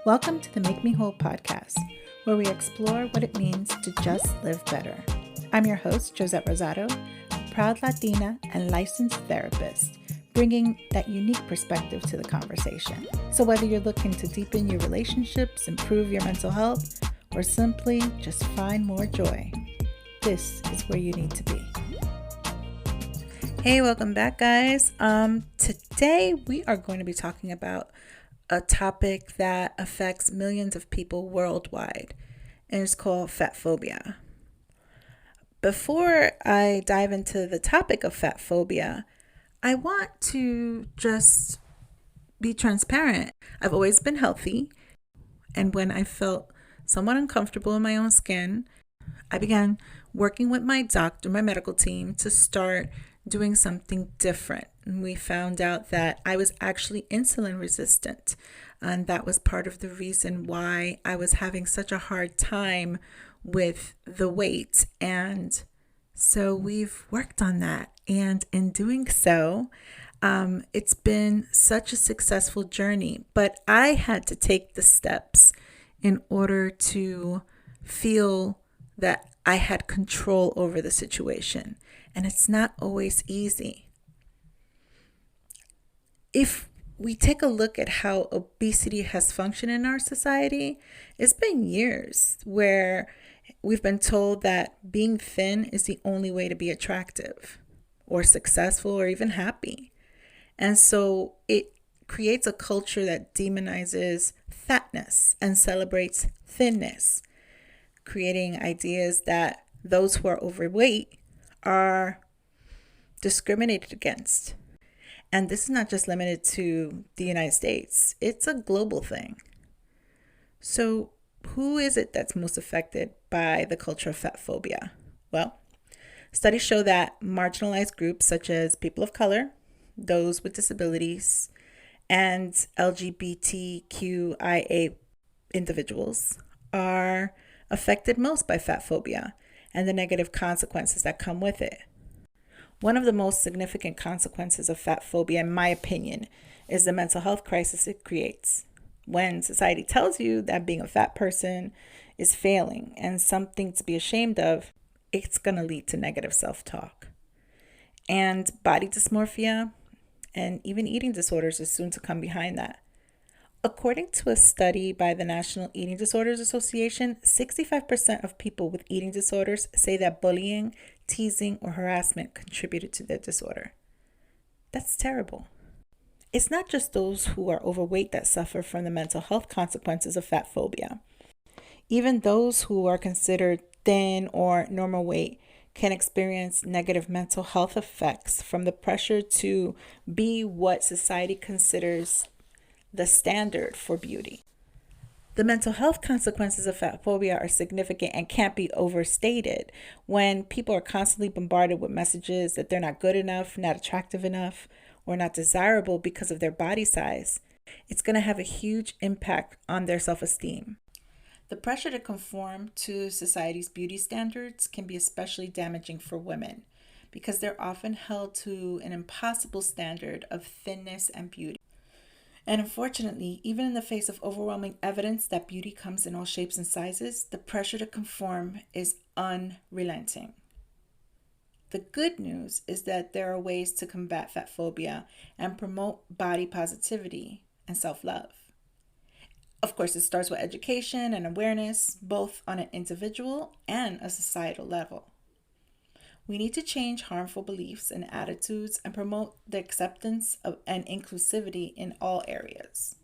Welcome to the Make Me Whole podcast, where we explore what it means to just live better. I'm your host, Josette Rosado, a proud Latina and licensed therapist, bringing that unique perspective to the conversation. So whether you're looking to deepen your relationships, improve your mental health, or simply just find more joy, this is where you need to be. Hey, welcome back, guys. Today we are going to be talking about a topic that affects millions of people worldwide, and it's called fat phobia. Before I dive into the topic of fat phobia, I want to just be transparent. I've always been healthy, and when I felt somewhat uncomfortable in my own skin, I began working with my doctor, my medical team, to start doing something different. And we found out that I was actually insulin resistant. And that was part of the reason why I was having such a hard time with the weight. And so we've worked on that. And in doing so, it's been such a successful journey. But I had to take the steps in order to feel that I had control over the situation. And it's not always easy. If we take a look at how obesity has functioned in our society, it's been years where we've been told that being thin is the only way to be attractive or successful or even happy. And so it creates a culture that demonizes fatness and celebrates thinness, creating ideas that those who are overweight are discriminated against. And this is not just limited to the United States. It's a global thing. So who is it that's most affected by the culture of fat phobia? Well, studies show that marginalized groups such as people of color, those with disabilities, and LGBTQIA individuals are affected most by fat phobia and the negative consequences that come with it. One of the most significant consequences of fat phobia, in my opinion, is the mental health crisis it creates. When society tells you that being a fat person is failing and something to be ashamed of, it's going to lead to negative self-talk. And body dysmorphia and even eating disorders is soon to come behind that. According to a study by the National Eating Disorders Association, 65% of people with eating disorders say that bullying, teasing, or harassment contributed to their disorder. That's terrible. It's not just those who are overweight that suffer from the mental health consequences of fat phobia. Even those who are considered thin or normal weight can experience negative mental health effects from the pressure to be what society considers the standard for beauty. The mental health consequences of fat phobia are significant and can't be overstated. When people are constantly bombarded with messages that they're not good enough, not attractive enough, or not desirable because of their body size, it's going to have a huge impact on their self-esteem. The pressure to conform to society's beauty standards can be especially damaging for women because they're often held to an impossible standard of thinness and beauty. And unfortunately, even in the face of overwhelming evidence that beauty comes in all shapes and sizes, the pressure to conform is unrelenting. The good news is that there are ways to combat fat phobia and promote body positivity and self-love. Of course, it starts with education and awareness, both on an individual and a societal level. We need to change harmful beliefs and attitudes and promote the acceptance of and inclusivity in all areas.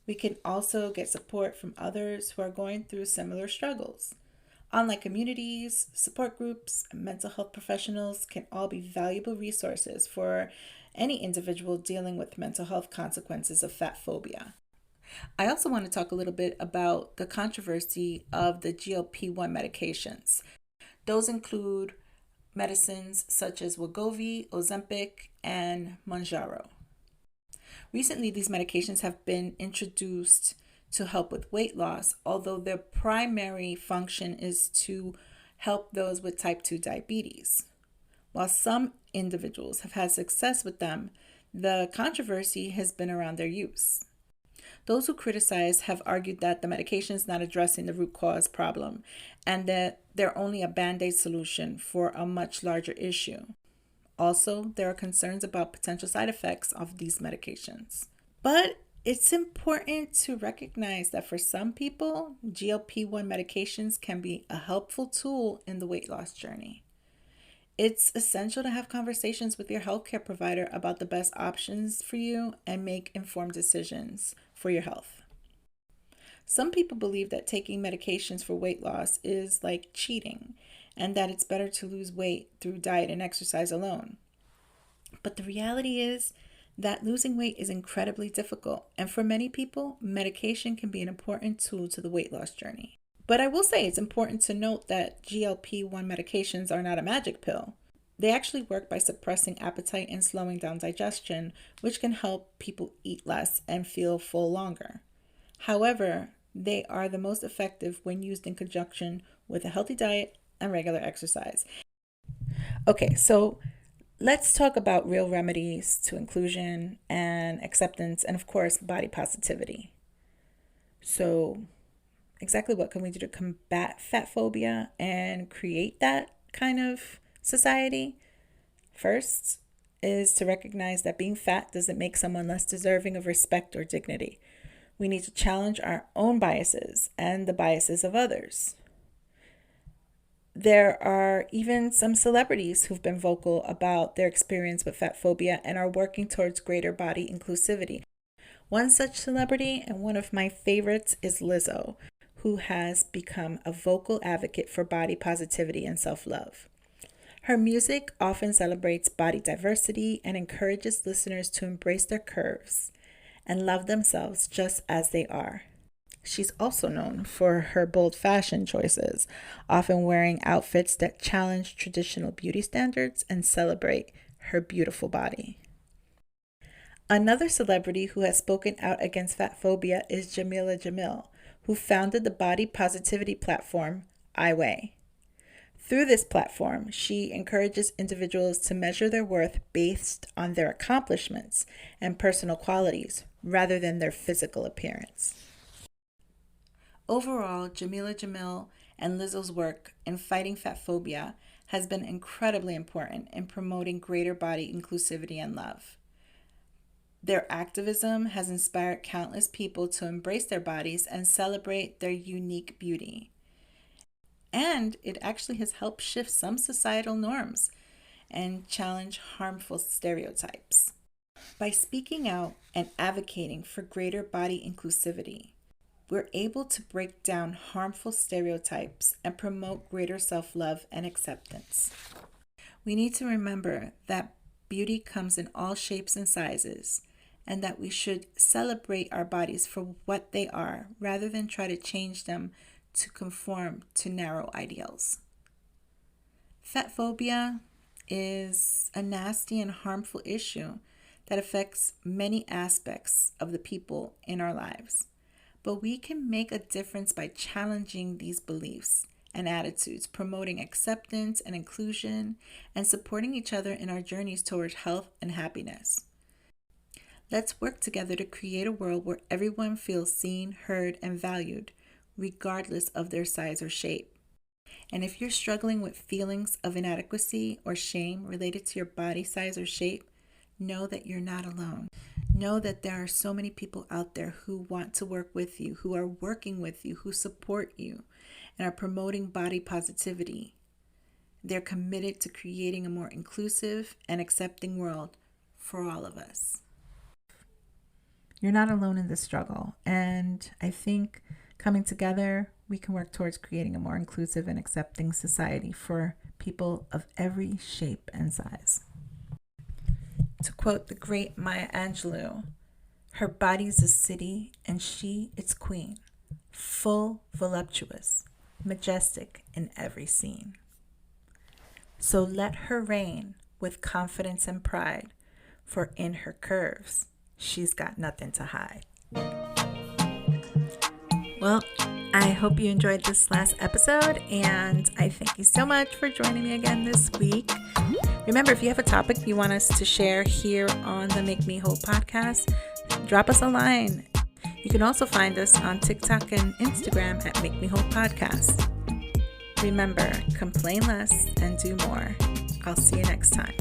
We can also get support from others who are going through similar struggles. Online communities, support groups, and mental health professionals can all be valuable resources for any individual dealing with mental health consequences of fat phobia. I also want to talk a little bit about the controversy of the GLP-1 medications. Those include medicines such as Wegovy, Ozempic, and Mounjaro. Recently, these medications have been introduced to help with weight loss, although their primary function is to help those with type 2 diabetes. While some individuals have had success with them, the controversy has been around their use. Those who criticize have argued that the medication is not addressing the root cause problem and that they're only a band-aid solution for a much larger issue. Also, there are concerns about potential side effects of these medications. But it's important to recognize that for some people, GLP-1 medications can be a helpful tool in the weight loss journey. It's essential to have conversations with your healthcare provider about the best options for you and make informed decisions for your health. Some people believe that taking medications for weight loss is like cheating and that it's better to lose weight through diet and exercise alone. But the reality is that losing weight is incredibly difficult, and for many people, medication can be an important tool to the weight loss journey. But I will say it's important to note that GLP-1 medications are not a magic pill. They actually work by suppressing appetite and slowing down digestion, which can help people eat less and feel full longer. However, they are the most effective when used in conjunction with a healthy diet and regular exercise. Okay, so let's talk about real remedies to inclusion and acceptance and, of course, body positivity. So exactly what can we do to combat fat phobia and create that kind of society? First is to recognize that being fat doesn't make someone less deserving of respect or dignity. We need to challenge our own biases and the biases of others. There are even some celebrities who've been vocal about their experience with fat phobia and are working towards greater body inclusivity. One such celebrity, and one of my favorites, is Lizzo, who has become a vocal advocate for body positivity and self-love. Her music often celebrates body diversity and encourages listeners to embrace their curves and love themselves just as they are. She's also known for her bold fashion choices, often wearing outfits that challenge traditional beauty standards and celebrate her beautiful body. Another celebrity who has spoken out against fat phobia is Jamila Jamil, who founded the body positivity platform, iWeigh. Through this platform, she encourages individuals to measure their worth based on their accomplishments and personal qualities rather than their physical appearance. Overall, Jamila Jamil and Lizzo's work in fighting fat phobia has been incredibly important in promoting greater body inclusivity and love. Their activism has inspired countless people to embrace their bodies and celebrate their unique beauty. And it actually has helped shift some societal norms and challenge harmful stereotypes. By speaking out and advocating for greater body inclusivity, we're able to break down harmful stereotypes and promote greater self-love and acceptance. We need to remember that beauty comes in all shapes and sizes, and that we should celebrate our bodies for what they are rather than try to change them to conform to narrow ideals. Fat phobia is a nasty and harmful issue that affects many aspects of the people in our lives. But we can make a difference by challenging these beliefs and attitudes, promoting acceptance and inclusion, and supporting each other in our journeys towards health and happiness. Let's work together to create a world where everyone feels seen, heard, and valued, regardless of their size or shape. And if you're struggling with feelings of inadequacy or shame related to your body size or shape, know that you're not alone. Know that there are so many people out there who want to work with you, who are working with you, who support you, and are promoting body positivity. They're committed to creating a more inclusive and accepting world for all of us. You're not alone in this struggle, and I think coming together, we can work towards creating a more inclusive and accepting society for people of every shape and size. To quote the great Maya Angelou, her body's a city and she its queen, full, voluptuous, majestic in every scene. So let her reign with confidence and pride, for in her curves, she's got nothing to hide. Well, I hope you enjoyed this last episode, and I thank you so much for joining me again this week. Remember, if you have a topic you want us to share here on the Make Me Whole podcast, drop us a line. You can also find us on TikTok and Instagram at Make Me Whole Podcast. Remember, complain less and do more. I'll see you next time.